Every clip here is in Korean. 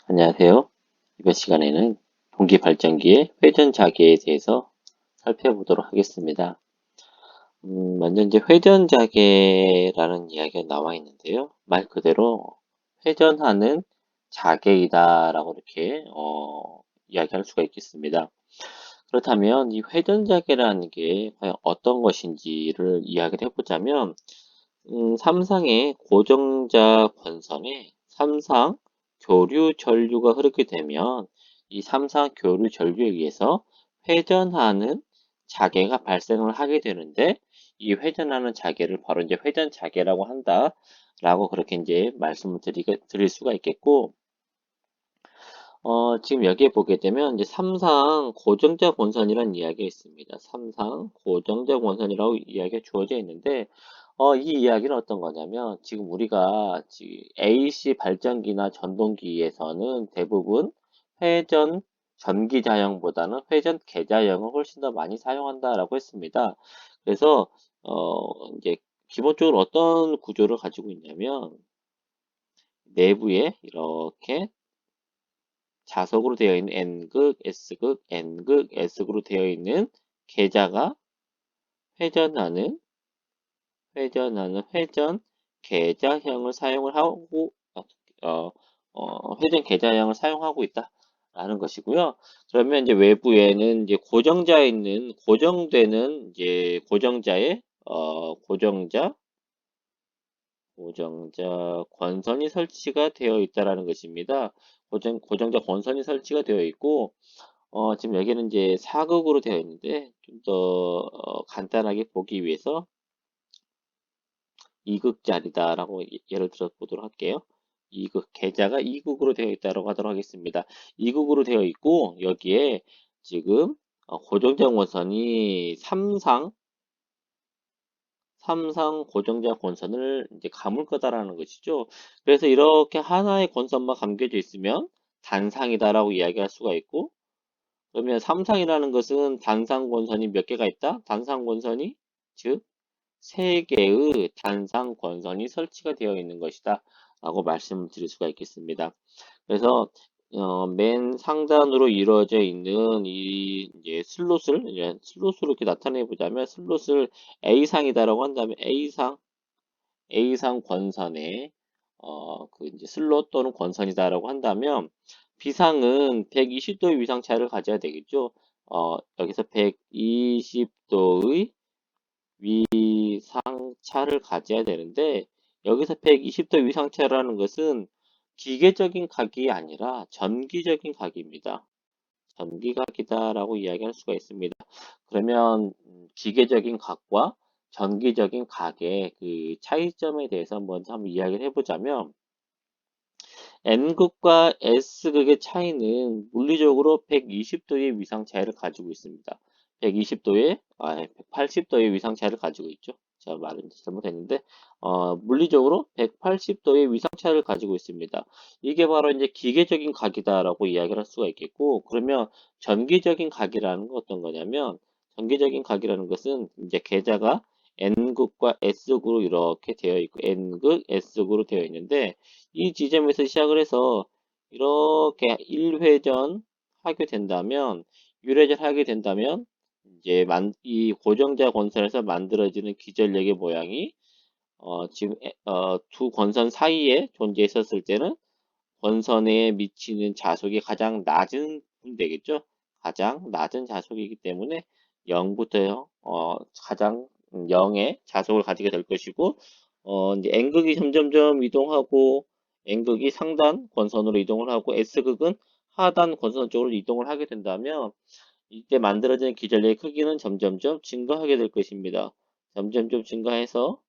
안녕하세요. 이번 시간에는 동기 발전기의 회전 자개에 대해서 살펴보도록 하겠습니다. 먼저 이제 회전 자개라는 이야기가 나와 있는데요. 말 그대로 회전하는 자개이다라고 이렇게 이야기할 수가 있겠습니다. 그렇다면 이 회전 자개라는 게 과연 어떤 것인지를 이야기를 해보자면, 삼상의 고정자 권선에 삼상 교류 전류가 흐르게 되면 이 삼상 교류 전류에 의해서 회전하는 자개가 발생을 하게 되는데, 이 회전하는 자개를 바로 이제 회전 자개라고 한다라고 그렇게 이제 말씀을 드릴 수가 있겠고, 지금 여기에 보게 되면 이제 삼상 고정자 권선이라는 이야기가 있습니다. 삼상 고정자 권선이라고 이야기가 주어져 있는데, 이 이야기는 어떤 거냐면, 지금 우리가 AC 발전기나 전동기에서는 대부분 회전 전기자형보다는 회전 계자형을 훨씬 더 많이 사용한다라고 했습니다. 그래서 이제 기본적으로 어떤 구조를 가지고 있냐면, 내부에 이렇게 자석으로 되어 있는 N극, S극, N극, S극으로 되어 있는 계자가 회전하는 회전 계자형을 사용을 하고 회전 계자형을 사용하고 있다라는 것이고요. 그러면 이제 외부에는 이제 고정자에 있는 고정되는 이제 고정자의 고정자 권선이 설치가 되어 있다라는 것입니다. 고정자 권선이 설치가 되어 있고, 지금 여기는 이제 사극으로 되어 있는데, 좀 더 간단하게 보기 위해서 이극자리다라고 예를 들어 보도록 할게요. 이극, 계좌가 이극으로 되어 있다고 하도록 하겠습니다. 이극으로 되어 있고, 여기에 지금 고정자 권선이 삼상 고정자 권선을 이제 감을 거다라는 것이죠. 그래서 이렇게 하나의 권선만 감겨져 있으면 단상이다라고 이야기할 수가 있고, 그러면 삼상이라는 것은 단상 권선이 몇 개가 있다? 단상 권선이 즉 세 개의 단상 권선이 설치가 되어 있는 것이다 라고 말씀을 드릴 수가 있겠습니다. 그래서 맨 상단으로 이루어져 있는 이 이제 슬롯으로 이렇게 나타내 보자면, 슬롯을 A상이다라고 한다면 A상 권선에 그 이제 슬롯 또는 권선이다라고 한다면, B상은 120도의 위상차를 가져야 되겠죠. 여기서 120도의 위상차를 가져야 되는데, 여기서 120도 위상차라는 것은 기계적인 각이 아니라 전기적인 각입니다. 전기각이다라고 이야기할 수가 있습니다. 그러면 기계적인 각과 전기적인 각의 그 차이점에 대해서 먼저 한번 이야기를 해보자면, N극과 S극의 차이는 물리적으로 120도의 위상 차이를 가지고 있습니다. 180도의 위상 차이를 가지고 있죠. 제가 말은 잘못했는데, 물리적으로 180도의 위상 차이를 가지고 있습니다. 이게 바로 이제 기계적인 각이다라고 이야기를 할 수가 있겠고, 그러면 전기적인 각이라는 건 어떤 거냐면, 전기적인 각이라는 것은 이제 계좌가 N극과 S극으로 이렇게 되어 있고, N극, S극으로 되어 있는데, 이 지점에서 시작을 해서 이렇게 1회전 하게 된다면, 유회전 하게 된다면, 이제 이 고정자 권선에서 만들어지는 기전력의 모양이 지금 두 권선 사이에 존재했었을 때는 권선에 미치는 자속이 가장 낮은 분 되겠죠. 가장 낮은 자속이기 때문에 0부터 가장 0의 자속을 가지게 될 것이고, 이제 N극이 점점점 이동하고, N극이 상단 권선으로 이동을 하고, S극은 하단 권선 쪽으로 이동을 하게 된다면, 이때 만들어지는 기전력의 크기는 점점점 증가하게 될 것입니다. 점점점 증가했다가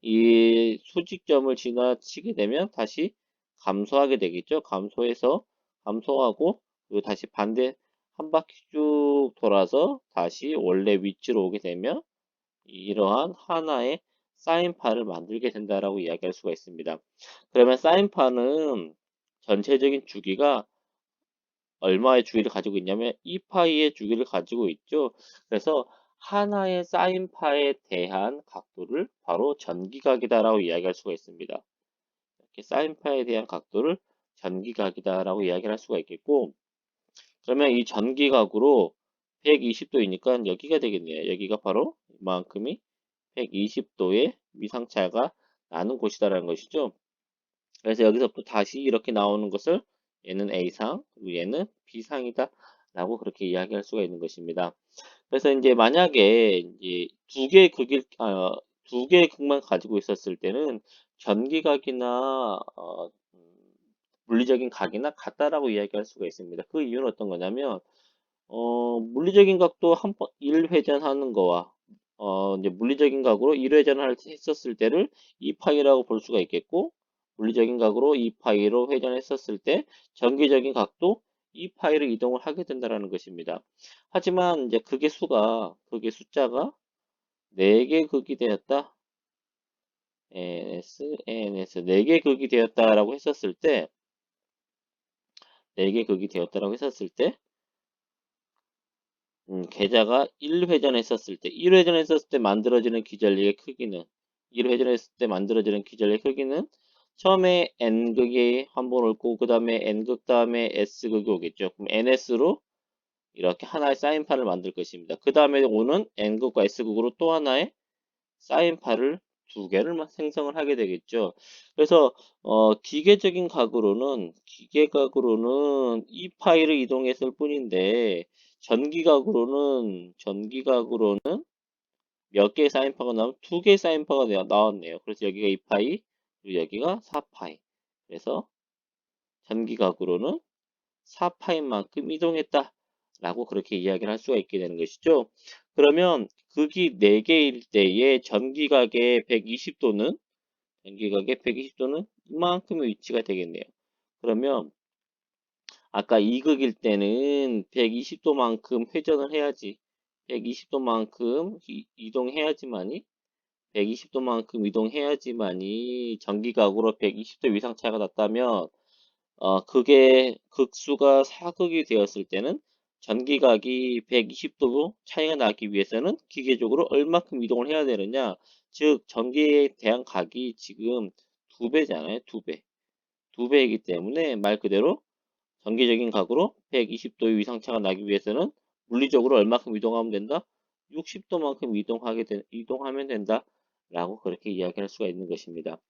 이 수직점을 지나치게 되면 다시 감소하게 되겠죠. 감소하고, 그리고 다시 반대 한 바퀴 쭉 돌아서 다시 원래 위치로 오게 되면 이러한 하나의 사인파를 만들게 된다라고 이야기할 수가 있습니다. 그러면 사인파는 전체적인 주기가 얼마의 주기를 가지고 있냐면 2파이의 주기를 가지고 있죠. 그래서 하나의 사인파에 대한 각도를 바로 전기각이다라고 이야기할 수가 있습니다. 이렇게 사인파에 대한 각도를 전기각이다라고 이야기를 할 수가 있겠고, 그러면 이 전기각으로 120도이니까 여기가 되겠네요. 여기가 바로 이만큼이 120도의 위상차가 나는 곳이다라는 것이죠. 그래서 여기서부터 다시 이렇게 나오는 것을 얘는 A상, 그리고 얘는 B상이다 라고 그렇게 이야기할 수가 있는 것입니다. 그래서 이제 만약에 이제 두 개의 극만 가지고 있었을 때는 전기각이나 물리적인 각이나 같다라고 이야기할 수가 있습니다. 그 이유는 어떤 거냐면 물리적인 각도 한 번 1회전하는 거와 이제 물리적인 각으로 1회전을 했었을 때를 2파이라고 볼 수가 있겠고, 물리적인 각으로 2파이로 회전했었을 때 전기적인 각도 2파이로 이동을 하게 된다는 것입니다. 하지만 이제 극의 숫자가 4개 극이 되었다. ns 4개 극이 되었다라고 했었을 때 4개 극이 되었다라고 했었을 때 계좌가 1회전했었을 때, 1회전했었을 때 만들어지는 기전력의 크기는, 1회전했을 때 만들어지는 기전력의 크기는 처음에 n극이 한 번 옳고, 그 다음에 n극 다음에 s극이 오겠죠. 그럼 ns로 이렇게 하나의 사인파를 만들 것입니다. 그 다음에 오는 n극과 s극으로 또 하나의 사인파를 두 개를 생성을 하게 되겠죠. 그래서 기계각으로는 이 파일을 이동했을 뿐인데 전기각으로는 몇 개의 사인파가 나오면 두 개의 사인파가 나왔네요. 그래서 여기가 2파이, 그리고 여기가 4파이. 그래서 전기각으로는 4파이만큼 이동했다. 라고 그렇게 이야기를 할 수가 있게 되는 것이죠. 그러면 극이 4개일 때의 전기각의 120도는 이만큼의 위치가 되겠네요. 그러면 아까 2극일 때는 120도만큼 회전을 해야지, 120도만큼 이동해야지만이 120도만큼 이동해야지만이 전기각으로 120도 위상차가 났다면 그게 극수가 4극이 되었을 때는 전기각이 120도 차이가 나기 위해서는 기계적으로 얼마큼 이동을 해야 되느냐? 즉, 전기에 대한 각이 지금 2배잖아요. 2배. 2배이기 때문에 말 그대로 전기적인 각으로 120도의 위상차가 나기 위해서는 물리적으로 얼마큼 이동하면 된다? 60도만큼 이동하면 된다. 라고 그렇게 이야기할 수가 있는 것입니다.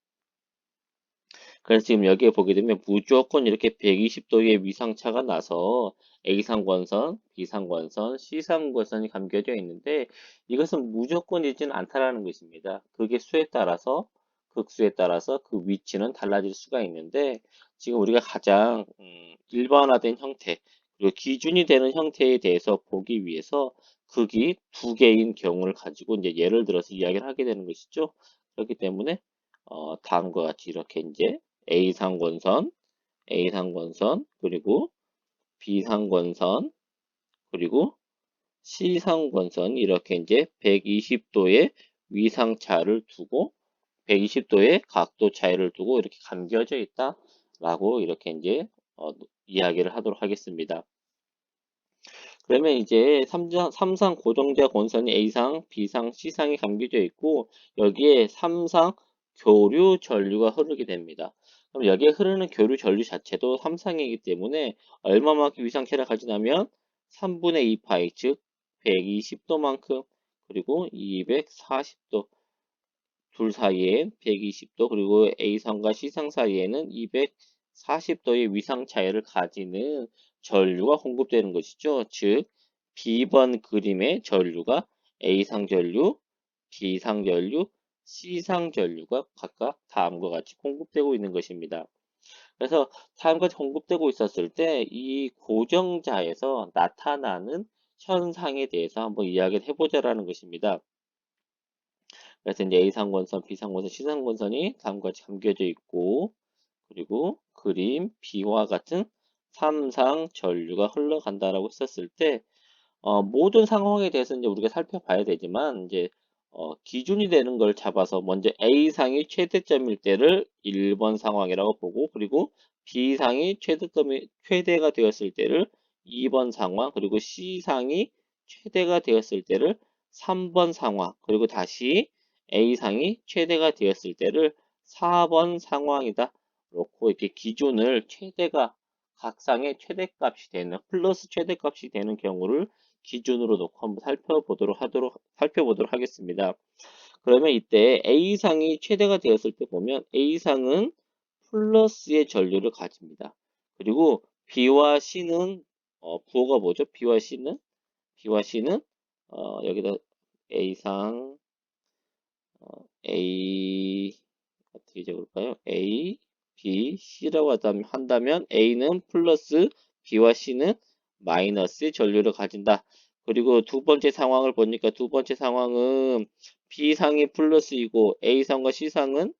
그래서 지금 여기에 보게 되면 무조건 이렇게 120도의 위상차가 나서 A상권선, B상권선, C상권선이 감겨져 있는데 이것은 무조건이지는 않다라는 것입니다. 극수에 따라서 그 위치는 달라질 수가 있는데 지금 우리가 가장 일반화된 형태, 그리고 기준이 되는 형태에 대해서 보기 위해서 극이 두 개인 경우를 가지고 이제 예를 들어서 이야기를 하게 되는 것이죠. 그렇기 때문에 다음과 같이 이렇게 이제 A상권선, A상권선, 그리고 B상권선, 그리고 C상권선 이렇게 이제 120도의 위상차를 두고 120도의 각도 차이를 두고 이렇게 감겨져 있다라고 이렇게 이제 이야기를 하도록 하겠습니다. 그러면 이제 삼상 고정자 권선이 A상, B상, C상이 감겨져 있고 여기에 3상 교류 전류가 흐르게 됩니다. 그럼 여기에 흐르는 교류 전류 자체도 3상이기 때문에 얼마만큼 위상차를 가지냐면 3분의 2파이 즉 120도만큼 그리고 240도 둘 사이에 120도 그리고 A상과 C상 사이에는 240도의 위상 차이를 가지는 전류가 공급되는 것이죠. 즉 B번 그림의 전류가 A상 전류, B상 전류, C상 전류가 각각 다음과 같이 공급되고 있는 것입니다. 그래서 다음과 같이 공급되고 있었을 때 이 고정자에서 나타나는 현상에 대해서 한번 이야기를 해보자라는 것입니다. 그래서 이제 A상권선, B상권선, C상권선이 다음과 같이 감겨져 있고, 그리고 그림 B와 같은 3상 전류가 흘러간다라고 했었을 때, 모든 상황에 대해서 이제 우리가 살펴봐야 되지만, 이제, 기준이 되는 걸 잡아서 먼저 A상이 최대점일 때를 1번 상황이라고 보고, 그리고 B상이 최대가 되었을 때를 2번 상황, 그리고 C상이 최대가 되었을 때를 3번 상황, 그리고 다시 A상이 최대가 되었을 때를 4번 상황이다 놓고 이렇게 기준을 최대가 각상의 최대값이 되는 플러스 최대값이 되는 경우를 기준으로 놓고 한번 살펴보도록 하겠습니다. 그러면 이때 A상이 최대가 되었을 때 보면 A상은 플러스의 전류를 가집니다. 그리고 B와 C는 부호가 뭐죠? B와 C는 여기다 A상 A 어떻게 적을까요? A, B, C라고 한다면 A는 플러스 B와 C는 마이너스의 전류를 가진다. 그리고 두 번째 상황을 보니까 두 번째 상황은 B상이 플러스이고 A상과 C상은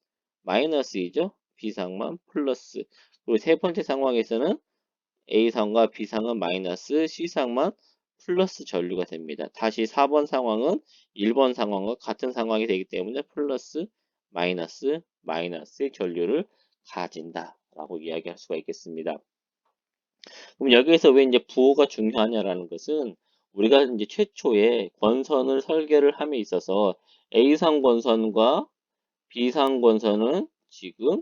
마이너스이죠. B상만 플러스. 그리고 세 번째 상황에서는 A상과 B상은 마이너스, C상만 플러스 전류가 됩니다. 다시 4번 상황은 1번 상황과 같은 상황이 되기 때문에 플러스, 마이너스의 전류를 가진다라고 이야기할 수가 있겠습니다. 그럼 여기에서 왜 이제 부호가 중요하냐라는 것은 우리가 이제 최초에 권선을 설계를 함에 있어서 A상 권선과 B상 권선은 지금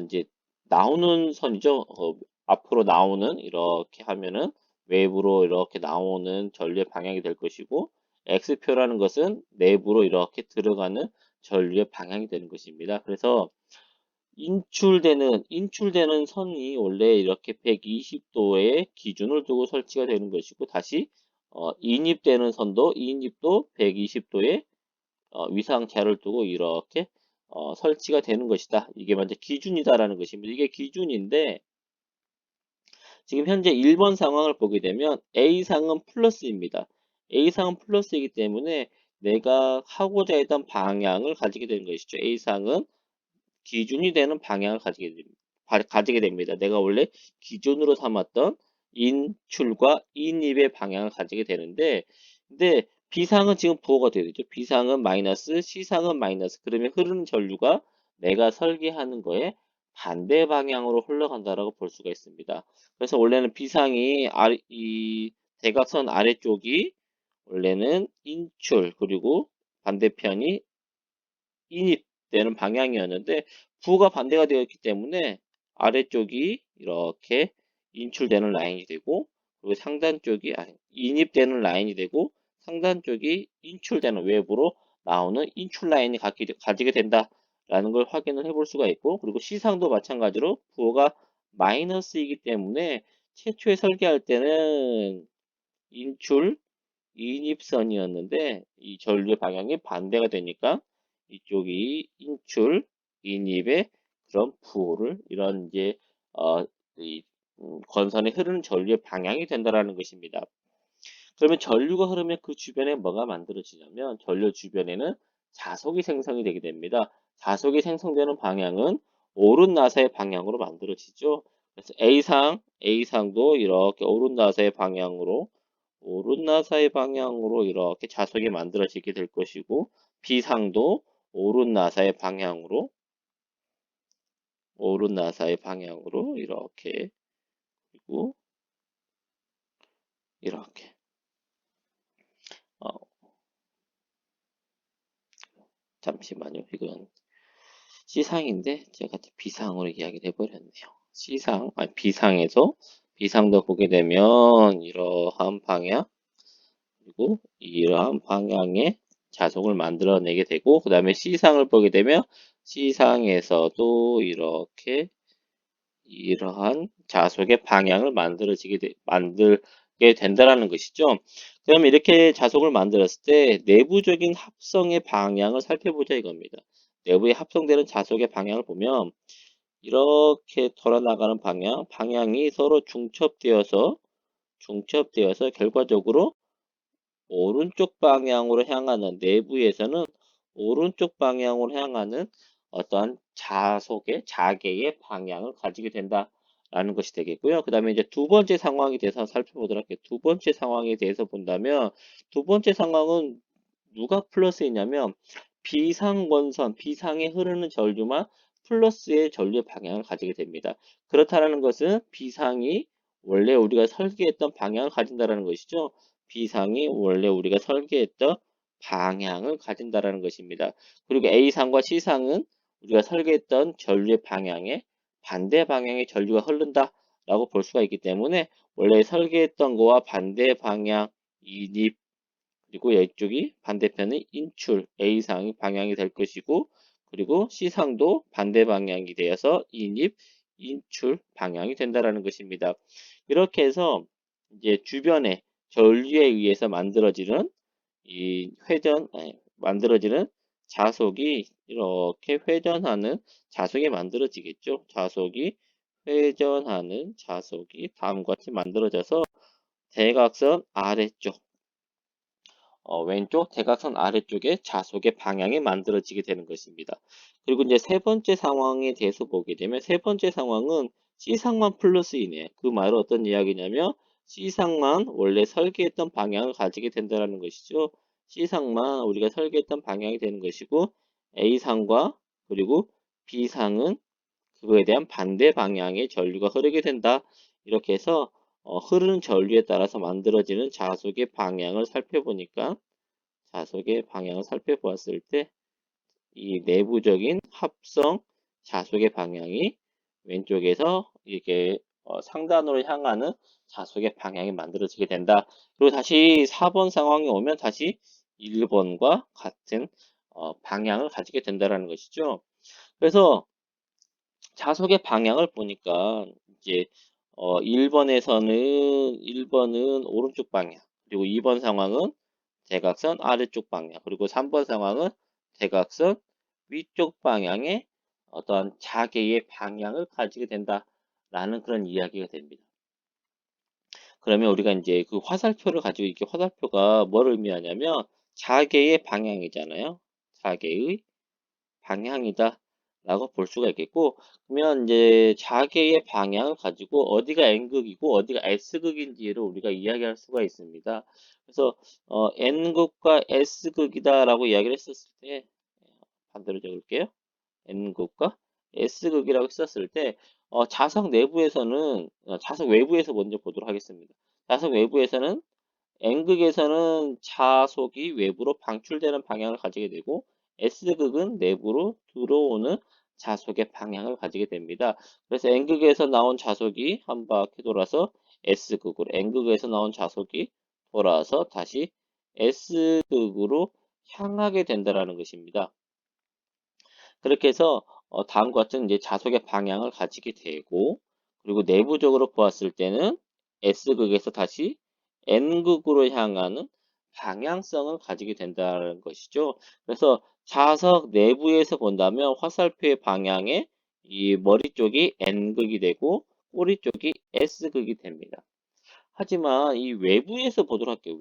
이제 나오는 선이죠. 앞으로 나오는 이렇게 하면은 외부로 이렇게 나오는 전류의 방향이 될 것이고 X표라는 것은 내부로 이렇게 들어가는 전류의 방향이 되는 것입니다. 그래서 인출되는 선이 원래 이렇게 120도의 기준을 두고 설치가 되는 것이고 다시 인입되는 선도 인입도 120도의 위상차를 두고 이렇게 설치가 되는 것이다. 이게 먼저 기준이다라는 것입니다. 이게 기준인데 지금 현재 1번 상황을 보게 되면 A상은 플러스입니다. A상은 플러스이기 때문에 내가 하고자 했던 방향을 가지게 되는 것이죠. A상은 기준이 되는 방향을 가지게 됩니다. 내가 원래 기준으로 삼았던 인출과 인입의 방향을 가지게 되는데, 근데 B상은 지금 부호가 되어 있죠. B상은 마이너스, C상은 마이너스. 그러면 흐르는 전류가 내가 설계하는 거에 반대 방향으로 흘러간다라고 볼 수가 있습니다. 그래서 원래는 이 대각선 아래쪽이 원래는 인출, 그리고 반대편이 인입되는 방향이었는데 부가 반대가 되었기 때문에 아래쪽이 이렇게 인출되는 라인이 되고 그리고 상단 쪽이 인입되는 라인이 되고 상단 쪽이 인출되는 외부로 나오는 인출 라인이 가지게 된다라는 걸 확인을 해볼 수가 있고 그리고 C상도 마찬가지로 부호가 마이너스이기 때문에 최초에 설계할 때는 인출 인입선이었는데 이 전류의 방향이 반대가 되니까 이쪽이 인출, 인입의 그런 부호를 이런 이제 이 건선에 흐르는 전류의 방향이 된다라는 것입니다. 그러면 전류가 흐르면 그 주변에 뭐가 만들어지냐면 전류 주변에는 자석이 생성이 되게 됩니다. 자석이 생성되는 방향은 오른 나사의 방향으로 만들어지죠. 그래서 A상도 이렇게 오른 나사의 방향으로 이렇게 자석이 만들어지게 될 것이고 B상도 오른 나사의 방향으로 이렇게 그리고 이렇게 어, 잠시만요. 이건 C상인데 제가 B상으로 이야기를 해버렸네요. B상도 보게 되면 이러한 방향 그리고 이러한 방향의 자석을 만들어내게 되고 그 다음에 C상을 보게 되면 C상에서도 이러한 자석의 방향을 만들게 된다라는 것이죠. 그럼 이렇게 자석을 만들었을 때 내부적인 합성의 방향을 살펴보자 이겁니다. 내부에 합성되는 자석의 방향을 보면 이렇게 돌아나가는 방향이 서로 중첩되어서 결과적으로 오른쪽 방향으로 향하는 내부에서는 오른쪽 방향으로 향하는 어떠한 자개의 방향을 가지게 된다라는 것이 되겠고요. 그 다음에 이제 두 번째 상황에 대해서 살펴보도록 할게요. 두 번째 상황에 대해서 본다면 두 번째 상황은 누가 플러스이냐면 B상에 흐르는 전류만 플러스의 전류의 방향을 가지게 됩니다. 그렇다는 것은 B상이 원래 우리가 설계했던 방향을 가진다는 것이죠. B상이 원래 우리가 설계했던 방향을 가진다라는 것입니다. 그리고 A상과 C상은 우리가 설계했던 전류의 방향에 반대 방향의 전류가 흐른다라고 볼 수가 있기 때문에 원래 설계했던 거와 반대 방향 인입 그리고 이쪽이 반대편의 인출 A상의 방향이 될 것이고 그리고 C상도 반대 방향이 되어서 인입, 인출 방향이 된다라는 것입니다. 이렇게 해서 이제 주변의 전류에 의해서 만들어지는 이 만들어지는 자속이 이렇게 회전하는 자속이 만들어지겠죠. 자속이 회전하는 자속이 다음과 같이 만들어져서 대각선 아래쪽 왼쪽 대각선 아래쪽에 자속의 방향이 만들어지게 되는 것입니다. 그리고 이제 세 번째 상황에 대해서 보게 되면 세 번째 상황은 C상만 플러스이네. 그 말은 어떤 이야기냐면 C상만 원래 설계했던 방향을 가지게 된다는 것이죠. C상만 우리가 설계했던 방향이 되는 것이고 A상과 그리고 B상은 그거에 대한 반대 방향의 전류가 흐르게 된다. 이렇게 해서 흐르는 전류에 따라서 만들어지는 자속의 방향을 살펴보니까 자속의 방향을 살펴보았을 때 이 내부적인 합성 자속의 방향이 왼쪽에서 이렇게 상단으로 향하는 자속의 방향이 만들어지게 된다. 그리고 다시 4번 상황에 오면 다시 1번과 같은 방향을 가지게 된다는 것이죠. 그래서 자석의 방향을 보니까 이제 1번은 오른쪽 방향, 그리고 2번 상황은 대각선 아래쪽 방향, 그리고 3번 상황은 대각선 위쪽 방향의 어떠한 자개의 방향을 가지게 된다라는 그런 이야기가 됩니다. 그러면 우리가 이제 그 화살표를 가지고 이렇게 화살표가 뭘 의미하냐면 자개의 방향이잖아요. 자개의 방향이다 라고 볼 수가 있겠고 그러면 이제 자개의 방향을 가지고 어디가 N극이고 어디가 S극인지를 우리가 이야기할 수가 있습니다. 그래서 N극과 S극이다 라고 이야기를 했었을 때 반대로 적을게요. N극과 S극이라고 했었을 때 자석 내부에서는 자석 외부에서 먼저 보도록 하겠습니다. 자석 외부에서는 N극에서는 자속이 외부로 방출되는 방향을 가지게 되고 S극은 내부로 들어오는 자속의 방향을 가지게 됩니다. 그래서 N극에서 나온 자속이 한 바퀴 돌아서 S극으로, N극에서 나온 자속이 돌아서 다시 S극으로 향하게 된다는 것입니다. 그렇게 해서 다음과 같은 이제 자속의 방향을 가지게 되고 그리고 내부적으로 보았을 때는 S극에서 다시 N극으로 향하는 방향성을 가지게 된다는 것이죠. 그래서 자석 내부에서 본다면 화살표의 방향에 이 머리 쪽이 N극이 되고 꼬리 쪽이 S극이 됩니다. 하지만 이 외부에서 보도록 할게요.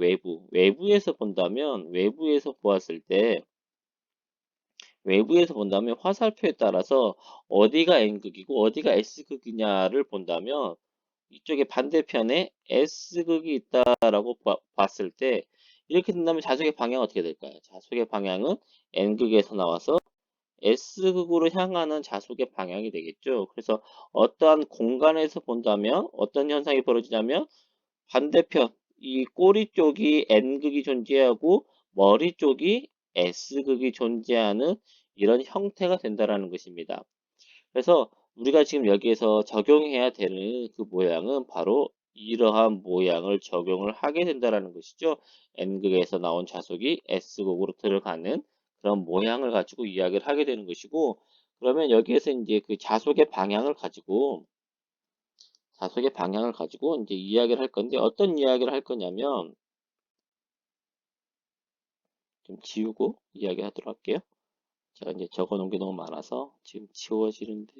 외부에서 본다면 외부에서 보았을 때 외부에서 본다면 화살표에 따라서 어디가 N극이고 어디가 S극이냐를 본다면 이쪽에 반대편에 S극이 있다라고 봤을 때 이렇게 된다면 자석의 방향은 어떻게 될까요? 자석의 방향은 N극에서 나와서 S극으로 향하는 자석의 방향이 되겠죠. 그래서 어떠한 공간에서 본다면 어떤 현상이 벌어지냐면 반대편 이 꼬리 쪽이 N극이 존재하고 머리 쪽이 S극이 존재하는 이런 형태가 된다라는 것입니다. 그래서 우리가 지금 여기에서 적용해야 되는 그 모양은 바로 이러한 모양을 적용을 하게 된다라는 것이죠. N극에서 나온 자석이 S극으로 들어가는 그런 모양을 가지고 이야기를 하게 되는 것이고 그러면 여기에서 이제 그 자석의 방향을 가지고 이제 이야기를 할 건데 어떤 이야기를 할 거냐면 좀 지우고 이야기하도록 할게요. 제가 이제 적어 놓은 게 너무 많아서 지금 지워지는데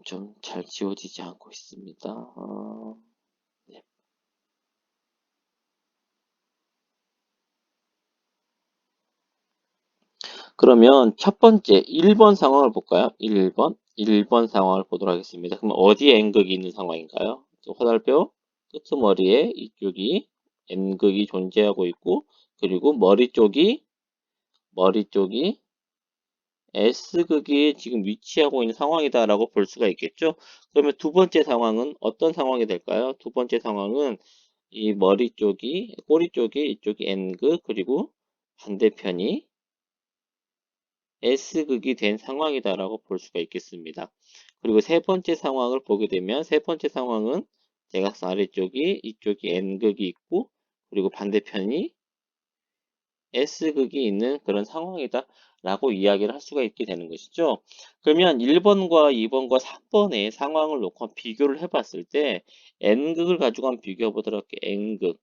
좀 잘 지워지지 않고 있습니다. 네. 그러면 첫 번째 1번 상황을 볼까요? 1번 상황을 보도록 하겠습니다. 그럼 어디에 N극이 있는 상황인가요? 화살표 끄트머리에 이쪽이 N극이 존재하고 있고 그리고 머리 쪽이 S극이 지금 위치하고 있는 상황이다라고 볼 수가 있겠죠? 그러면 두 번째 상황은 어떤 상황이 될까요? 두 번째 상황은 이 꼬리 쪽이 이쪽이 N극, 그리고 반대편이 S극이 된 상황이다라고 볼 수가 있겠습니다. 그리고 세 번째 상황을 보게 되면 세 번째 상황은 대각선 아래쪽이 이쪽이 N극이 있고 그리고 반대편이 S극이 있는 그런 상황이다 라고 이야기를 할 수가 있게 되는 것이죠. 그러면 1번과 2번과 3번의 상황을 놓고 비교를 해봤을 때 N극을 가지고 한번 비교해 보도록 할게요. N극.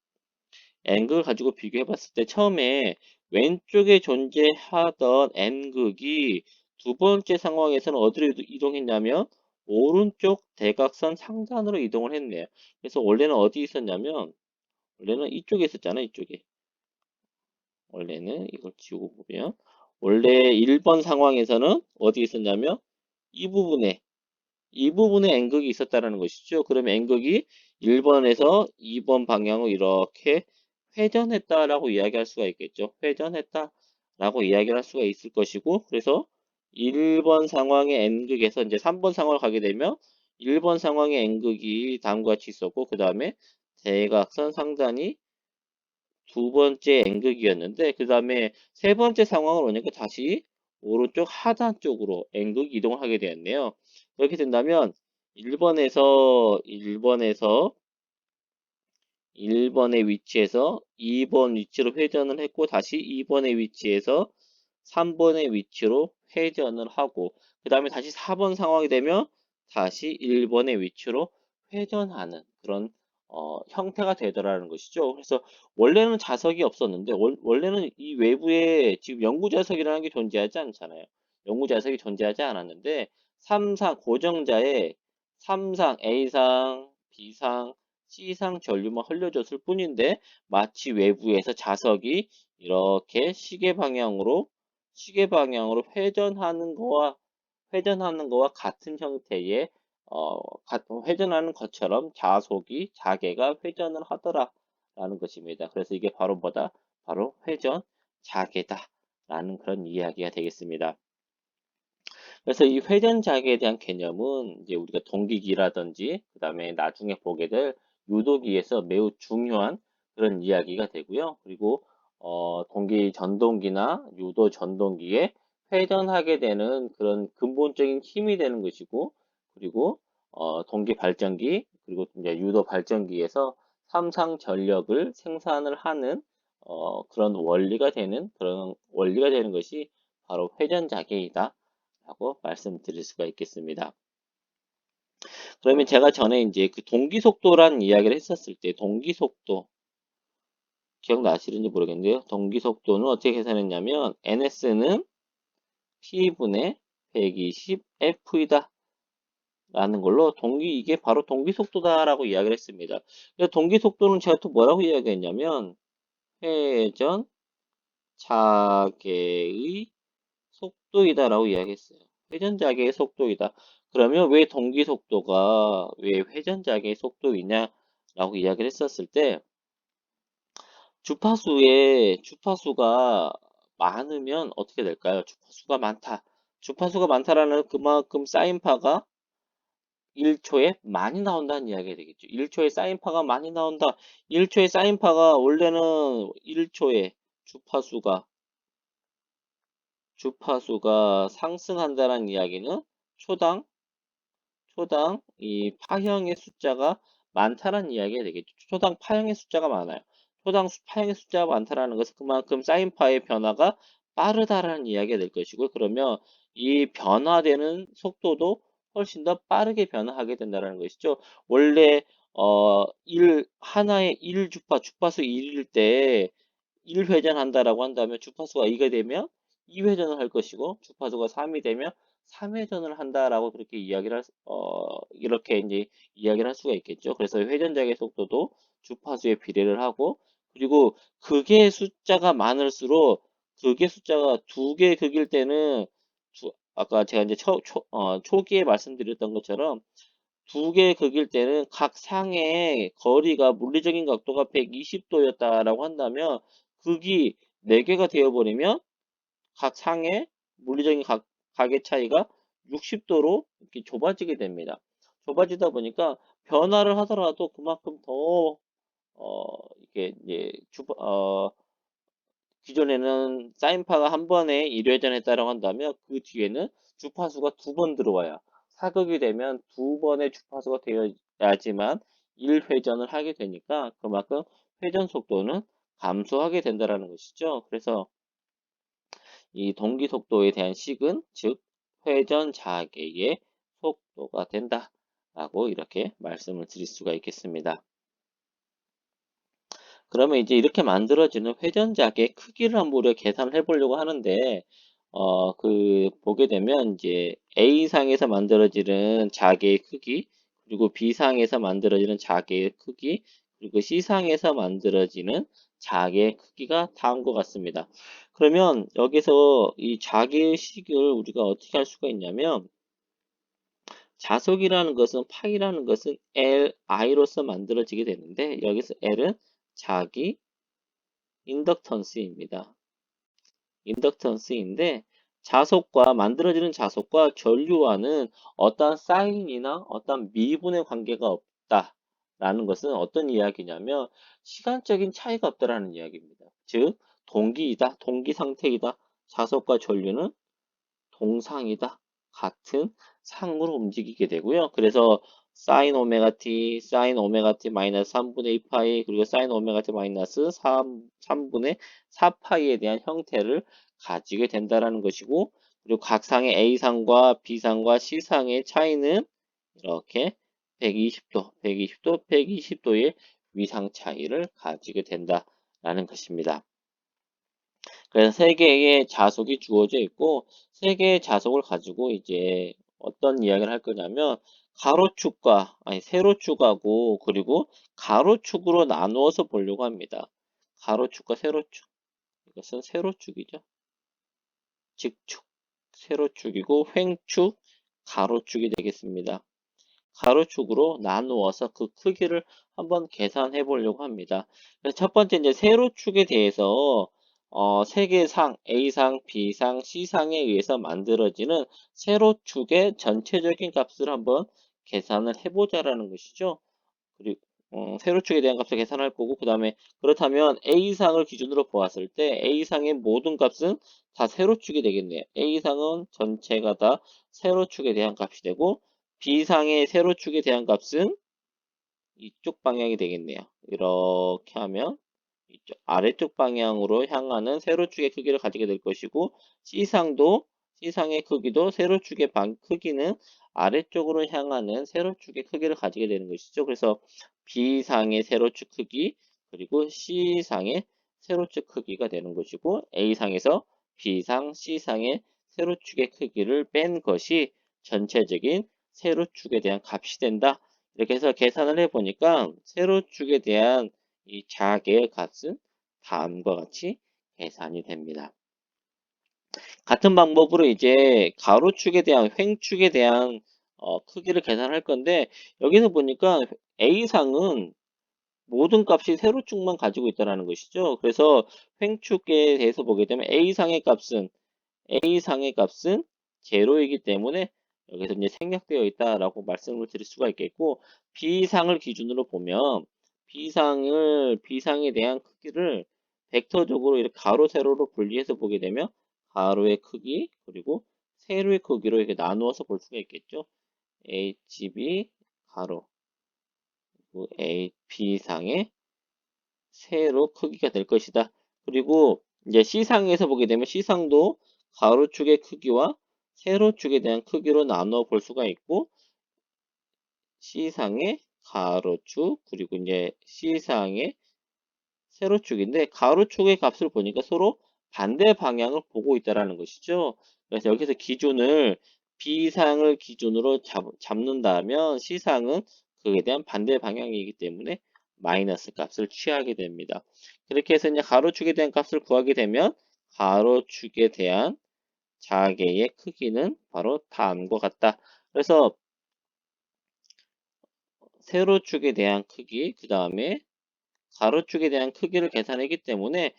N극을 가지고 비교해 봤을 때 처음에 왼쪽에 존재하던 N극이 두 번째 상황에서는 어디로 이동했냐면 오른쪽 대각선 상단으로 이동을 했네요. 그래서 원래는 어디 있었냐면 원래는 이쪽에 있었잖아요. 이쪽에. 원래는 이걸 지우고 보면 원래 1번 상황에서는 어디 있었냐면 이 부분에 N극이 있었다라는 것이죠. 그러면 N극이 1번에서 2번 방향으로 이렇게 회전했다라고 이야기할 수가 있겠죠. 회전했다라고 이야기를 할 수가 있을 것이고, 그래서 1번 상황의 N극에서 이제 3번 상황을 가게 되면 1번 상황의 N극이 다음과 같이 있었고, 그 다음에 대각선 상단이 두 번째 N극이었는데, 그 다음에 세 번째 상황을 오니까 다시 오른쪽 하단 쪽으로 N극 이동을 하게 되었네요. 그렇게 된다면 1번의 위치에서 2번 위치로 회전을 했고 다시 2번의 위치에서 3번의 위치로 회전을 하고 그 다음에 다시 4번 상황이 되면 다시 1번의 위치로 회전하는 그런 형태가 되더라는 것이죠. 그래서 원래는 자석이 없었는데 원래는 이 외부에 지금 영구 자석이라는 게 존재하지 않잖아요. 영구 자석이 존재하지 않았는데 3상 고정자에 3상 A상, B상, C상 전류만 흘려줬을 뿐인데 마치 외부에서 자석이 이렇게 시계 방향으로 회전하는 거와 같은 형태의 회전하는 것처럼 자개가 회전을 하더라라는 것입니다. 그래서 이게 바로 뭐다? 바로 회전 자개다라는 그런 이야기가 되겠습니다. 그래서 이 회전 자개에 대한 개념은 이제 우리가 동기기라든지 그다음에 나중에 보게 될 유도기에서 매우 중요한 그런 이야기가 되고요. 그리고 동기 전동기나 유도 전동기에 회전하게 되는 그런 근본적인 힘이 되는 것이고, 그리고 동기 발전기 그리고 이제 유도 발전기에서 삼상 전력을 생산을 하는 그런 원리가 되는 것이 바로 회전 자개이다. 라고 말씀드릴 수가 있겠습니다. 그러면 제가 전에 이제 그 동기 속도란 이야기를 했었을 때 동기 속도 기억나시는지 모르겠는데요. 동기 속도는 어떻게 계산했냐면 NS는 P분의 120F이다 라는 걸로 이게 바로 동기 속도다라고 이야기를 했습니다. 동기 속도는 제가 또 뭐라고 이야기했냐면 회전 자개의 속도이다라고 이야기했어요. 회전자개의 속도이다. 그러면 왜 회전자개의 속도이냐라고 이야기를 했었을 때 주파수가 많으면 어떻게 될까요? 주파수가 많다. 주파수가 많다라는 그만큼 사인파가 1초에 많이 나온다는 이야기가 되겠죠. 1초에 사인파가 많이 나온다. 1초에 사인파가 원래는 1초에 주파수가 상승한다는 이야기는 초당 이 파형의 숫자가 많다는 이야기가 되겠죠. 초당 파형의 숫자가 많아요. 파형의 숫자가 많다라는 것은 그만큼 사인파의 변화가 빠르다라는 이야기가 될 것이고, 그러면 이 변화되는 속도도 훨씬 더 빠르게 변화하게 된다는 것이죠. 원래 하나의 주파수 1일 때 1회전한다라고 한다면 주파수가 2가 되면 2회전을 할 것이고 주파수가 3이 되면 3회전을 한다라고 그렇게 이렇게 이제 이야기를 할 수가 있겠죠. 그래서 회전자의 속도도 주파수에 비례를 하고 그리고 극의 숫자가 많을수록 극의 숫자가 두 개 극일 때는 아까 제가 이제 초기에 말씀드렸던 것처럼 두 개 극일 때는 각 상의 거리가 물리적인 각도가 120도였다라고 한다면 극이 4개가 되어버리면 각 상의 물리적인 각의 차이가 60도로 이렇게 좁아지게 됩니다. 좁아지다 보니까 변화를 하더라도 그만큼 더 이게 이제 기존에는 사인파가 한 번에 1회전했다라고 한다면 그 뒤에는 주파수가 두 번 들어와야 사극이 되면 두 번의 주파수가 되어야지만 1회전을 하게 되니까 그만큼 회전 속도는 감소하게 된다라는 것이죠. 그래서 이 동기 속도에 대한 식은 즉 회전 자계의 속도가 된다라고 이렇게 말씀을 드릴 수가 있겠습니다. 그러면 이제 이렇게 만들어지는 회전작의 크기를 한번 우리가 계산을 해보려고 하는데, 보게 되면 이제 A상에서 만들어지는 자개의 크기, 그리고 B상에서 만들어지는 자개의 크기, 그리고 C상에서 만들어지는 자개의 크기가 다음과 같습니다. 그러면 여기서 이 자개의 식을 우리가 어떻게 할 수가 있냐면, 자속이라는 것은 파이라는 것은 Li로서 만들어지게 되는데, 여기서 L은 자기 인덕턴스입니다. 인덕턴스인데 자속과 만들어지는 자속과 전류와는 어떠한 사인이나 어떠한 미분의 관계가 없다라는 것은 어떤 이야기냐면 시간적인 차이가 없다라는 이야기입니다. 즉 동기이다, 동기 상태이다. 자속과 전류는 동상이다. 같은 상으로 움직이게 되고요. 그래서 사인 오메가 t 마이너스 3분의 2파이, 그리고 사인 오메가 t 마이너스 3분의 4파이에 대한 형태를 가지게 된다라는 것이고, 그리고 각 상의 A상과 B상과 C상의 차이는 이렇게 120도, 120도, 120도의 위상 차이를 가지게 된다라는 것입니다. 그래서 세 개의 자속이 주어져 있고 세 개의 자속을 가지고 이제 어떤 이야기를 할 거냐면 가로축과 아니 세로축하고 그리고 가로축으로 나누어서 보려고 합니다. 가로축과 세로축. 이것은 세로축이죠. 직축, 세로축이고 횡축, 가로축이 되겠습니다. 가로축으로 나누어서 그 크기를 한번 계산해 보려고 합니다. 그래서 첫 번째 이제 세로축에 대해서 세개상 A상, B상, C상에 의해서 만들어지는 세로축의 전체적인 값을 한번 계산을 해보자라는 것이죠. 그리고 세로축에 대한 값을 계산할 거고 그 다음에 그렇다면 A상을 기준으로 보았을 때 A상의 모든 값은 다 세로축이 되겠네요. A상은 전체가 다 세로축에 대한 값이 되고 B상의 세로축에 대한 값은 이쪽 방향이 되겠네요. 이렇게 하면 이쪽 아래쪽 방향으로 향하는 세로축의 크기를 가지게 될 것이고 C상도 C상의 크기도 세로축의 크기는 아래쪽으로 향하는 세로축의 크기를 가지게 되는 것이죠. 그래서 B상의 세로축 크기 그리고 C상의 세로축 크기가 되는 것이고 A상에서 B상, C상의 세로축의 크기를 뺀 것이 전체적인 세로축에 대한 값이 된다. 이렇게 해서 계산을 해보니까 세로축에 대한 이 자개의 값은 다음과 같이 계산이 됩니다. 같은 방법으로 이제 가로축에 대한 횡축에 대한 크기를 계산할 건데 여기서 보니까 A상은 모든 값이 세로축만 가지고 있다는 것이죠. 그래서 횡축에 대해서 보게 되면 A상의 값은 제로이기 때문에 여기서 이제 생략되어 있다라고 말씀을 드릴 수가 있겠고 B상을 기준으로 보면 B상에 대한 크기를 벡터적으로 이렇게 가로 세로로 분리해서 보게 되면 가로의 크기 그리고 세로의 크기로 이렇게 나누어서 볼 수가 있겠죠. HB 가로 그리고 B상의 세로 크기가 될 것이다. 그리고 이제 C상에서 보게 되면 C상도 가로축의 크기와 세로축에 대한 크기로 나누어 볼 수가 있고 C상의 가로축 그리고 이제 C상의 세로축인데 가로축의 값을 보니까 서로 반대 방향을 보고 있다라는 것이죠. 그래서 여기서 기준을 B상을 기준으로 잡는다면 C상은 그에 대한 반대 방향이기 때문에 마이너스 값을 취하게 됩니다. 그렇게 해서 이제 가로축에 대한 값을 구하게 되면 가로축에 대한 자개의 크기는 바로 다음과 같다. 그래서 세로축에 대한 크기, 그 다음에 가로축에 대한 크기를 계산하기 때문에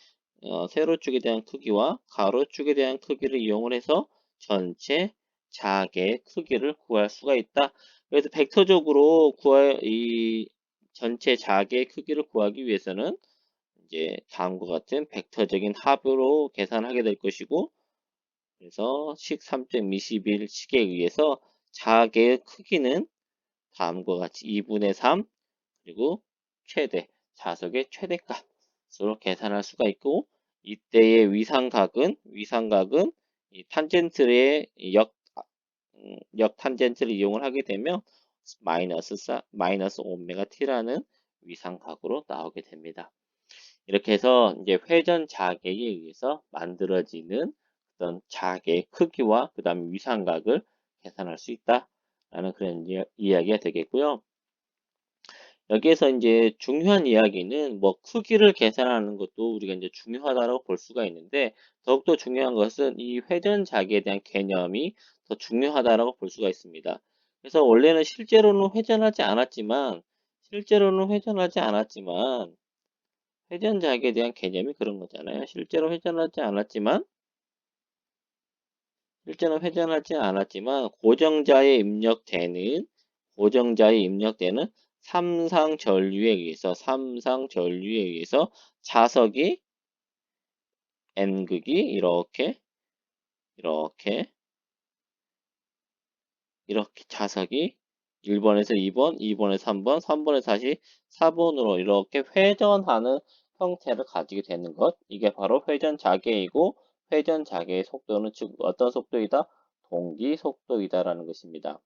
세로축에 대한 크기와 가로축에 대한 크기를 이용을 해서 전체 자개의 크기를 구할 수가 있다. 그래서 벡터적으로 이 전체 자개의 크기를 구하기 위해서는 이제 다음과 같은 벡터적인 합으로 계산하게 될 것이고, 그래서 식 3.21 식에 의해서 자개의 크기는 다음과 같이 2분의 3 그리고 최대 자석의 최대값으로 계산할 수가 있고, 이때의 위상각은 이 탄젠트의 역 탄젠트를 이용을 하게 되면 마이너스 오메가 t라는 위상각으로 나오게 됩니다. 이렇게 해서 이제 회전 자객에 의해서 만들어지는 어떤 자객의 크기와 그 다음에 위상각을 계산할 수 있다라는 그런 이야기가 되겠고요. 여기에서 이제 중요한 이야기는 뭐 크기를 계산하는 것도 우리가 이제 중요하다고 볼 수가 있는데, 더욱더 중요한 것은 이 회전 자기에 대한 개념이 더 중요하다고 볼 수가 있습니다. 그래서 원래는 실제로는 회전하지 않았지만 회전 자기에 대한 개념이 그런 거잖아요. 실제로 회전하지 않았지만 고정자에 입력되는 삼상전류에 의해서 자석이 n극이 이렇게 자석이 1번에서 2번, 2번에서 3번, 3번에서 다시 4번으로 이렇게 회전하는 형태를 가지게 되는 것. 이게 바로 회전 자개이고, 회전 자개의 속도는 즉 어떤 속도이다? 동기 속도이다라는 것입니다.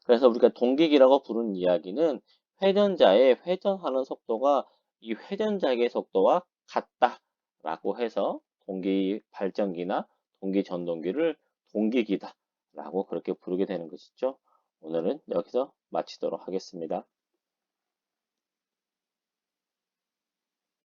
그래서 우리가 동기기라고 부르는 이야기는 회전자의 회전하는 속도가 이 회전자의 속도와 같다라고 해서 동기 발전기나 동기 전동기를 동기기다라고 그렇게 부르게 되는 것이죠. 오늘은 여기서 마치도록 하겠습니다.